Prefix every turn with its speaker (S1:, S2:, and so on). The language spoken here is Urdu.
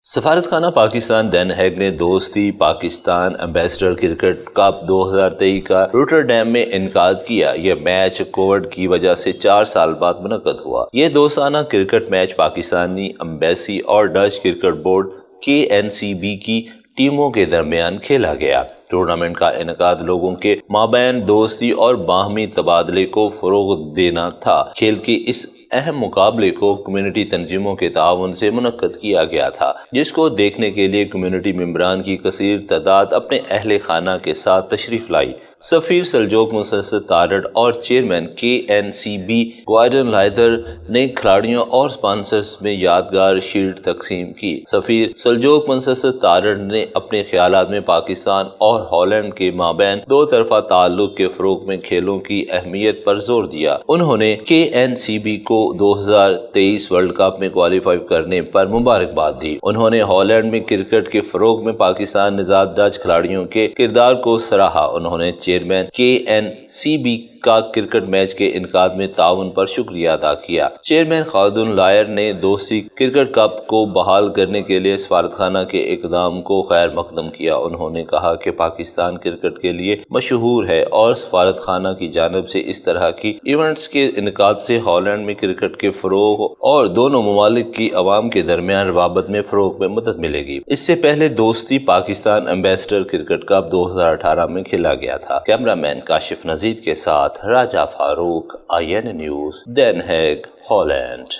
S1: سفارت خانہ پاکستان ڈین ہیگ نے دوستی پاکستان ایمبیسڈر کرکٹ کپ 2023 کا روٹرڈیم میں انعقاد کیا۔ یہ میچ کووڈ کی وجہ سے 4 سال بعد منعقد ہوا۔ یہ دوستانہ کرکٹ میچ پاکستانی ایمبیسی اور ڈچ کرکٹ بورڈ KNCB کی ٹیموں کے درمیان کھیلا گیا۔ ٹورنامنٹ کا انعقاد لوگوں کے مابین دوستی اور باہمی تبادلے کو فروغ دینا تھا۔ کھیل کے اس اہم مقابلے کو کمیونٹی تنظیموں کے تعاون سے منعقد کیا گیا تھا، جس کو دیکھنے کے لیے کمیونٹی ممبران کی کثیر تعداد اپنے اہل خانہ کے ساتھ تشریف لائی۔ سفیر سلجوق منصف تارڑ اور چیئرمین KNCB گوائڈن لائدر نے کھلاڑیوں اور سپانسرز میں یادگار شیلڈ تقسیم کی۔ سفیر سلجوق منصف تارڑ نے اپنے خیالات میں پاکستان اور ہالینڈ کے مابین دو طرفہ تعلق کے فروغ میں کھیلوں کی اہمیت پر زور دیا۔ انہوں نے KNCB کو 2023 ورلڈ کپ میں کوالیفائی کرنے پر مبارکباد دی۔ انہوں نے ہالینڈ میں کرکٹ کے فروغ میں پاکستان نژاد ڈچ کھلاڑیوں کے کردار کو سراہا۔ انہوں نے چیئرمین KNCB کا کرکٹ میچ کے انعقاد میں تعاون پر شکریہ ادا کیا۔ چیئرمین خالدون لائر نے دوستی کرکٹ کپ کو بحال کرنے کے لیے سفارت خانہ کے اقدام کو خیر مقدم کیا۔ انہوں نے کہا کہ پاکستان کرکٹ کے لیے مشہور ہے اور سفارت خانہ کی جانب سے اس طرح کی ایونٹس کے انعقاد سے ہالینڈ میں کرکٹ کے فروغ اور دونوں ممالک کی عوام کے درمیان روابط میں فروغ میں مدد ملے گی۔ اس سے پہلے دوستی پاکستان ایمبیسڈر کرکٹ کپ 2018 میں کھیلا گیا تھا۔ کیمرہ مین کاشف نذیر کے ساتھ Raja Farooq, IN news, Den Haag, Holland.